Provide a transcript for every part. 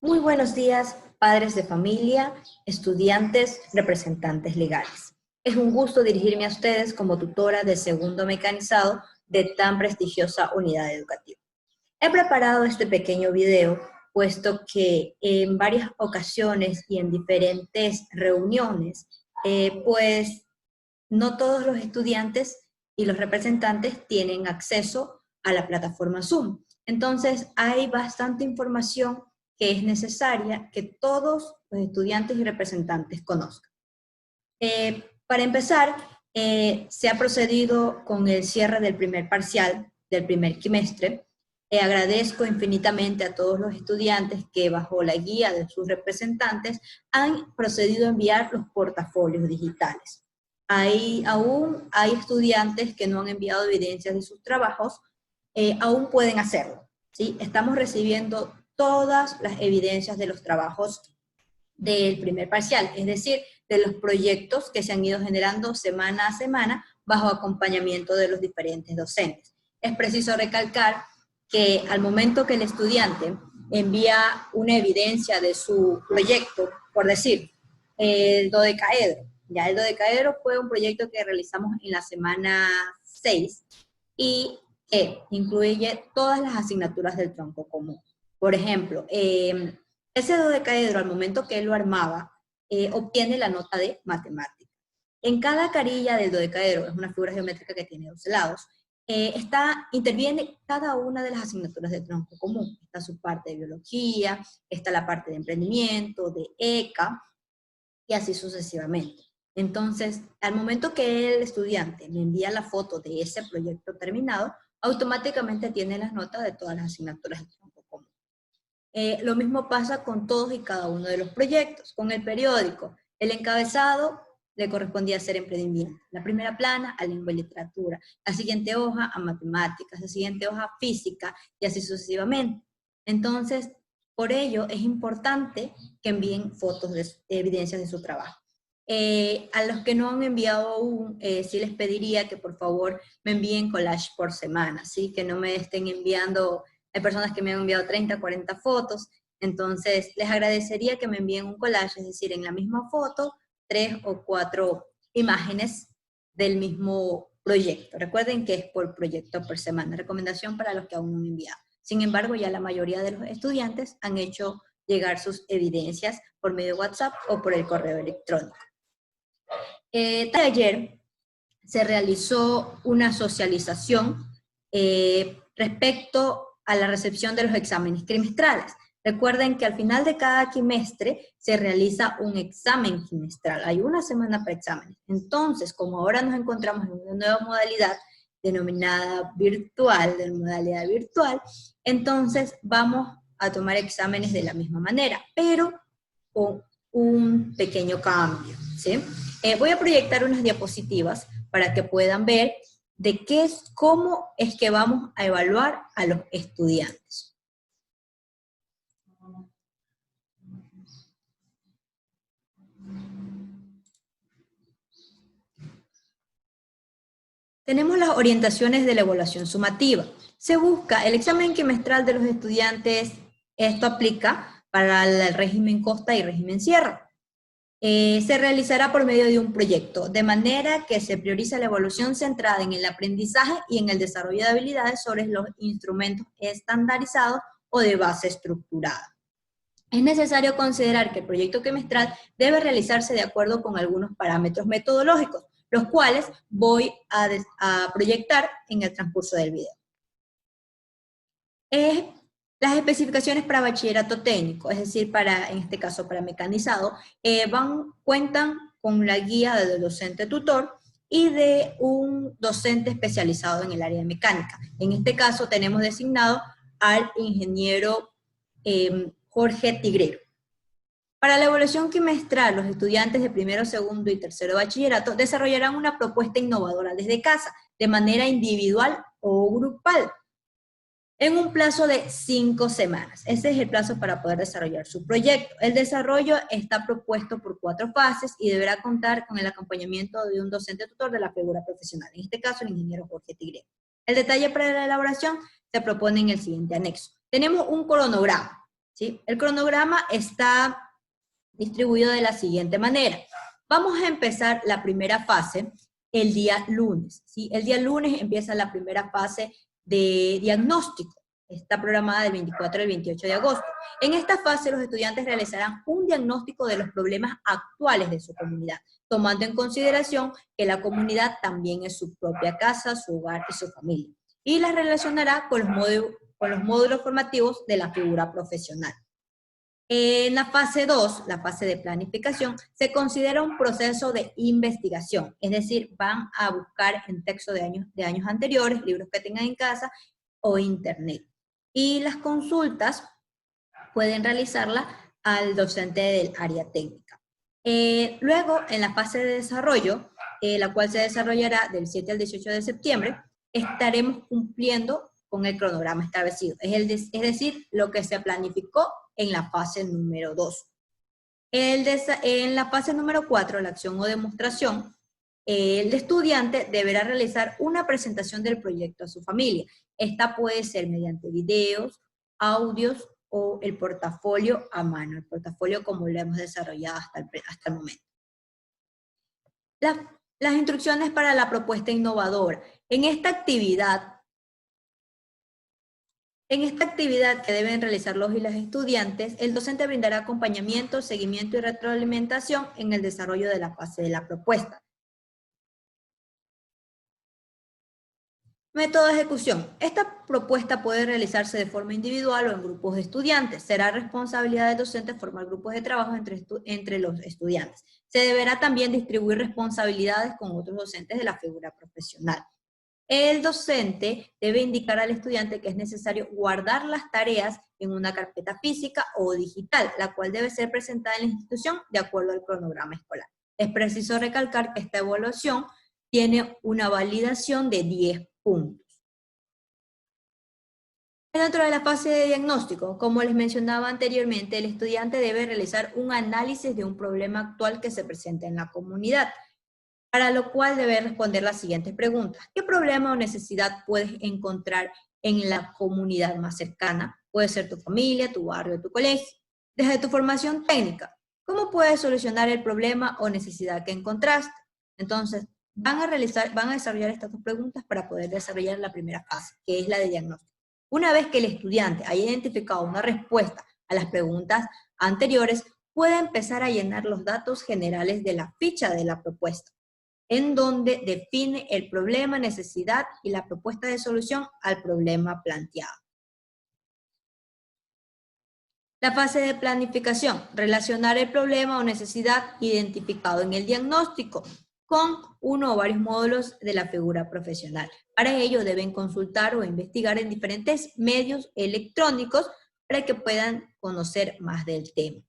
Muy buenos días, padres de familia, estudiantes, representantes legales. Es un gusto dirigirme a ustedes como tutora de segundo mecanizado de tan prestigiosa unidad educativa. He preparado este pequeño video puesto que en varias ocasiones y en diferentes reuniones, pues no todos los estudiantes y los representantes tienen acceso a la plataforma Zoom. Entonces, hay bastante información que es necesaria que todos los estudiantes y representantes conozcan. Para empezar, se ha procedido con el cierre del primer parcial del primer quimestre. Agradezco infinitamente a todos los estudiantes que bajo la guía de sus representantes han procedido a enviar los portafolios digitales. Aún hay estudiantes que no han enviado evidencias de sus trabajos, aún pueden hacerlo, ¿sí? Estamos recibiendo todas las evidencias de los trabajos del primer parcial, es decir, de los proyectos que se han ido generando semana a semana bajo acompañamiento de los diferentes docentes. Es preciso recalcar que al momento que el estudiante envía una evidencia de su proyecto, por decir, el dodecaedro, ya el dodecaedro fue un proyecto que realizamos en la semana 6 y que incluye todas las asignaturas del tronco común. Por ejemplo, ese dodecaedro, al momento que él lo armaba, obtiene la nota de matemática. En cada carilla del dodecaedro, es una figura geométrica que tiene 12 lados, interviene cada una de las asignaturas del tronco común. Está su parte de biología, está la parte de emprendimiento, de ECA, y así sucesivamente. Entonces, al momento que el estudiante me envía la foto de ese proyecto terminado, automáticamente tiene las notas de todas las asignaturas del tronco común. Lo mismo pasa con todos y cada uno de los proyectos. Con el periódico, el encabezado le correspondía hacer emprendimiento. La primera plana a lengua y literatura, la siguiente hoja a matemáticas, la siguiente hoja a física y así sucesivamente. Entonces, por ello es importante que envíen fotos de evidencias de su trabajo. A los que no han enviado aún, sí les pediría que por favor me envíen collage por semana, ¿sí? Que no me estén enviando. Hay personas que me han enviado 30, 40 fotos, entonces les agradecería que me envíen un collage, es decir, en la misma foto, 3 o 4 imágenes del mismo proyecto. Recuerden que es por proyecto por semana, recomendación para los que aún no han enviado. Sin embargo, ya la mayoría de los estudiantes han hecho llegar sus evidencias por medio de WhatsApp o por el correo electrónico. Ayer se realizó una socialización respecto a la recepción de los exámenes trimestrales. Recuerden que al final de cada quimestre se realiza un examen quimestral. Hay una semana para exámenes. Entonces, como ahora nos encontramos en una nueva modalidad denominada virtual, entonces vamos a tomar exámenes de la misma manera, pero con un pequeño cambio, ¿sí? Voy a proyectar unas diapositivas para que puedan ver cómo es que vamos a evaluar a los estudiantes. Tenemos las orientaciones de la evaluación sumativa. Se busca el examen quimestral de los estudiantes. Esto aplica para el régimen costa y régimen sierra. Se realizará por medio de un proyecto, de manera que se prioriza la evaluación centrada en el aprendizaje y en el desarrollo de habilidades sobre los instrumentos estandarizados o de base estructurada. Es necesario considerar que el proyecto quimestral debe realizarse de acuerdo con algunos parámetros metodológicos, los cuales voy a proyectar en el transcurso del video. Las especificaciones para bachillerato técnico, es decir, en este caso para mecanizado, cuentan con la guía del docente tutor y de un docente especializado en el área de mecánica. En este caso tenemos designado al ingeniero Jorge Tigrero. Para la evaluación quimestral, los estudiantes de primero, segundo y tercero de bachillerato desarrollarán una propuesta innovadora desde casa, de manera individual o grupal, en un plazo de 5 semanas. Ese es el plazo para poder desarrollar su proyecto. El desarrollo está propuesto por 4 fases y deberá contar con el acompañamiento de un docente tutor de la figura profesional, en este caso el ingeniero Jorge Tigrero. El detalle para la elaboración se propone en el siguiente anexo. Tenemos un cronograma, ¿sí? El cronograma está distribuido de la siguiente manera. Vamos a empezar la primera fase el día lunes, ¿sí? El día lunes empieza la primera fase de diagnóstico. Está programada del 24 al 28 de agosto. En esta fase los estudiantes realizarán un diagnóstico de los problemas actuales de su comunidad, tomando en consideración que la comunidad también es su propia casa, su hogar y su familia, y las relacionará con los módulos formativos de la figura profesional. En la fase 2, la fase de planificación, se considera un proceso de investigación, es decir, van a buscar en texto de años anteriores, libros que tengan en casa o internet. Y las consultas pueden realizarlas al docente del área técnica. Luego, en la fase de desarrollo, la cual se desarrollará del 7 al 18 de septiembre, estaremos cumpliendo con el cronograma establecido, es decir, lo que se planificó en la fase número 2. En la fase número 4, la acción o demostración, el estudiante deberá realizar una presentación del proyecto a su familia. Esta puede ser mediante videos, audios o el portafolio a mano, el portafolio como lo hemos desarrollado hasta el momento. Las instrucciones para la propuesta innovadora. En esta actividad que deben realizar los y las estudiantes, el docente brindará acompañamiento, seguimiento y retroalimentación en el desarrollo de la fase de la propuesta. Método de ejecución. Esta propuesta puede realizarse de forma individual o en grupos de estudiantes. Será responsabilidad del docente formar grupos de trabajo entre los estudiantes. Se deberá también distribuir responsabilidades con otros docentes de la figura profesional. El docente debe indicar al estudiante que es necesario guardar las tareas en una carpeta física o digital, la cual debe ser presentada en la institución de acuerdo al cronograma escolar. Es preciso recalcar que esta evaluación tiene una validación de 10 puntos. Dentro de la fase de diagnóstico, como les mencionaba anteriormente, el estudiante debe realizar un análisis de un problema actual que se presenta en la comunidad, para lo cual debe responder las siguientes preguntas. ¿Qué problema o necesidad puedes encontrar en la comunidad más cercana? Puede ser tu familia, tu barrio, tu colegio. Desde tu formación técnica, ¿cómo puedes solucionar el problema o necesidad que encontraste? Entonces, van a desarrollar estas dos preguntas para poder desarrollar la primera fase, que es la de diagnóstico. Una vez que el estudiante haya identificado una respuesta a las preguntas anteriores, puede empezar a llenar los datos generales de la ficha de la propuesta, en donde define el problema, necesidad y la propuesta de solución al problema planteado. La fase de planificación, relacionar el problema o necesidad identificado en el diagnóstico con uno o varios módulos de la figura profesional. Para ello deben consultar o investigar en diferentes medios electrónicos para que puedan conocer más del tema.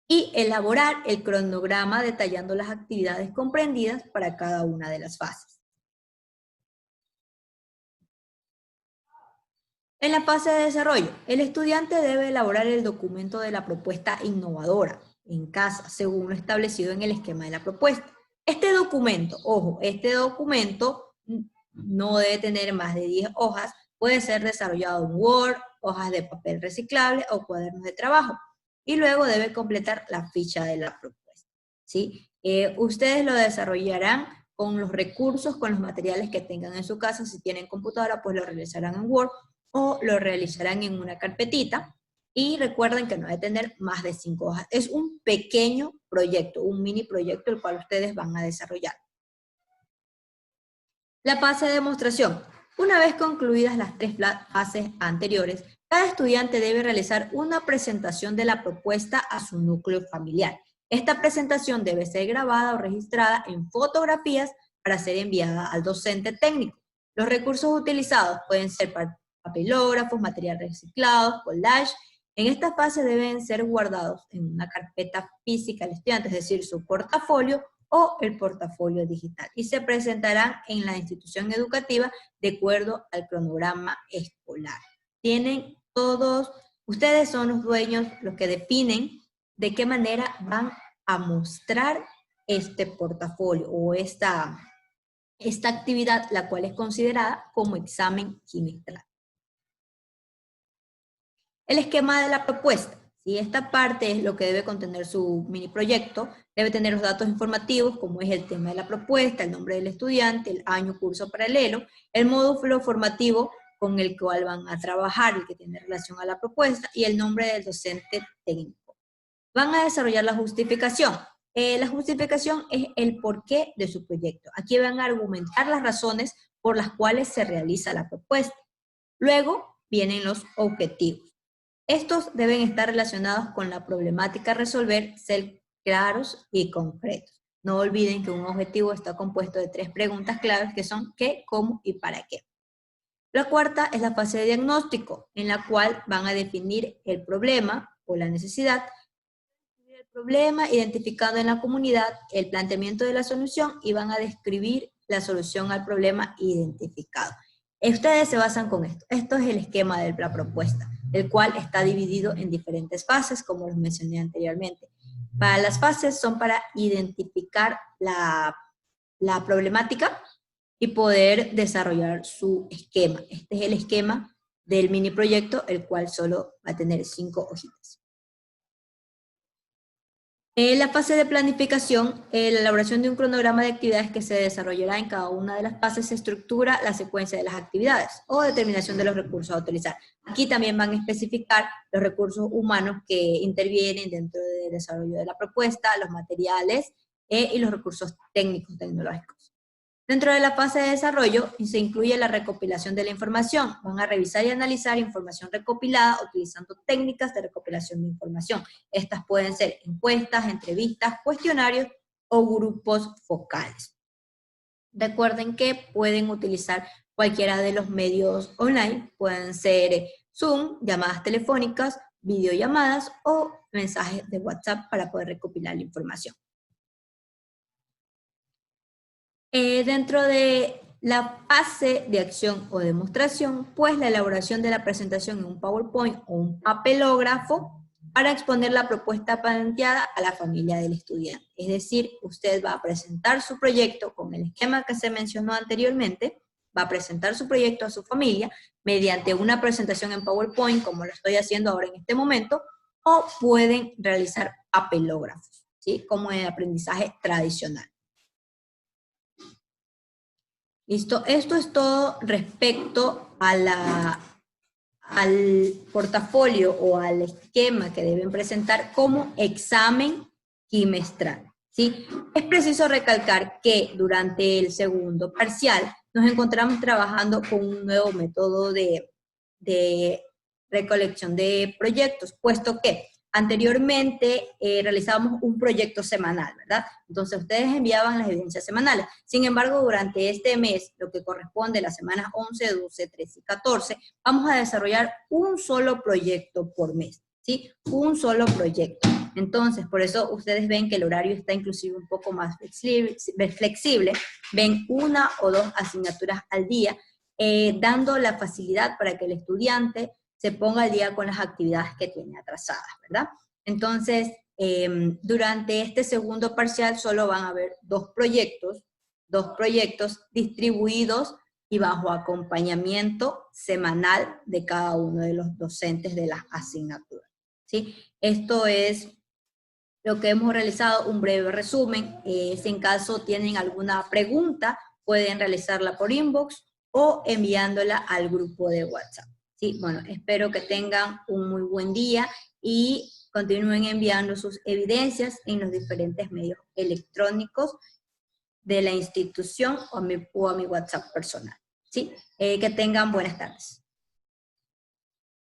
Y elaborar el cronograma detallando las actividades comprendidas para cada una de las fases. En la fase de desarrollo, el estudiante debe elaborar el documento de la propuesta innovadora en casa, según lo establecido en el esquema de la propuesta. Este documento, ojo, este documento no debe tener más de 10 hojas, puede ser desarrollado en Word, hojas de papel reciclable o cuadernos de trabajo. Y luego debe completar la ficha de la propuesta, ¿sí? Ustedes lo desarrollarán con los recursos, con los materiales que tengan en su casa. Si tienen computadora, pues lo realizarán en Word o lo realizarán en una carpetita. Y recuerden que no debe tener más de 5 hojas. Es un pequeño proyecto, un mini proyecto el cual ustedes van a desarrollar. La fase de demostración. Una vez concluidas las 3 fases anteriores, cada estudiante debe realizar una presentación de la propuesta a su núcleo familiar. Esta presentación debe ser grabada o registrada en fotografías para ser enviada al docente técnico. Los recursos utilizados pueden ser papelógrafos, material reciclado, collage. En esta fase deben ser guardados en una carpeta física al estudiante, es decir, su portafolio o el portafolio digital, y se presentarán en la institución educativa de acuerdo al cronograma escolar. Ustedes son los dueños, los que definen de qué manera van a mostrar este portafolio o esta actividad, la cual es considerada como examen quinestral. El esquema de la propuesta. ¿Sí? Esta parte es lo que debe contener su mini proyecto. Debe tener los datos informativos, como es el tema de la propuesta, el nombre del estudiante, el año, curso paralelo, el módulo formativo con el cual van a trabajar, el que tiene relación a la propuesta, y el nombre del docente técnico. Van a desarrollar la justificación. La justificación es el porqué de su proyecto. Aquí van a argumentar las razones por las cuales se realiza la propuesta. Luego vienen los objetivos. Estos deben estar relacionados con la problemática a resolver, ser claros y concretos. No olviden que un objetivo está compuesto de 3 preguntas claves que son qué, cómo y para qué. La cuarta es la fase de diagnóstico, en la cual van a definir el problema o la necesidad, el problema identificado en la comunidad, el planteamiento de la solución y van a describir la solución al problema identificado. Ustedes se basan con esto. Esto es el esquema de la propuesta, el cual está dividido en diferentes fases, como los mencioné anteriormente. Para las fases son para identificar la problemática y poder desarrollar su esquema. Este es el esquema del mini proyecto, el cual solo va a tener 5 hojitas. En la fase de planificación, la elaboración de un cronograma de actividades que se desarrollará en cada una de las fases se estructura la secuencia de las actividades o determinación de los recursos a utilizar. Aquí también van a especificar los recursos humanos que intervienen dentro del desarrollo de la propuesta, los materiales y los recursos técnicos tecnológicos. Dentro de la fase de desarrollo se incluye la recopilación de la información. Van a revisar y analizar información recopilada utilizando técnicas de recopilación de información. Estas pueden ser encuestas, entrevistas, cuestionarios o grupos focales. Recuerden que pueden utilizar cualquiera de los medios online. Pueden ser Zoom, llamadas telefónicas, videollamadas o mensajes de WhatsApp para poder recopilar la información. Dentro de la fase de acción o demostración, pues la elaboración de la presentación en un PowerPoint o un papelógrafo para exponer la propuesta planteada a la familia del estudiante. Es decir, usted va a presentar su proyecto con el esquema que se mencionó anteriormente, va a presentar su proyecto a su familia mediante una presentación en PowerPoint, como lo estoy haciendo ahora en este momento, o pueden realizar papelógrafos, ¿sí? Como en el aprendizaje tradicional. Listo, esto es todo respecto a al portafolio o al esquema que deben presentar como examen quimestral, ¿sí? Es preciso recalcar que durante el segundo parcial nos encontramos trabajando con un nuevo método de recolección de proyectos, puesto que anteriormente realizábamos un proyecto semanal, ¿verdad? Entonces ustedes enviaban las evidencias semanales. Sin embargo, durante este mes, lo que corresponde a las semanas 11, 12, 13 y 14, vamos a desarrollar un solo proyecto por mes, ¿sí? Un solo proyecto. Entonces, por eso ustedes ven que el horario está inclusive un poco más flexible. Ven 1 o 2 asignaturas al día, dando la facilidad para que el estudiante se ponga al día con las actividades que tiene atrasadas, ¿verdad? Entonces, durante este segundo parcial solo van a haber 2 proyectos distribuidos y bajo acompañamiento semanal de cada uno de los docentes de las asignaturas, ¿sí? Esto es lo que hemos realizado, un breve resumen. Si en caso tienen alguna pregunta, pueden realizarla por inbox o enviándola al grupo de WhatsApp. Sí, bueno, espero que tengan un muy buen día y continúen enviando sus evidencias en los diferentes medios electrónicos de la institución o a mi WhatsApp personal. ¿Sí? Que tengan buenas tardes.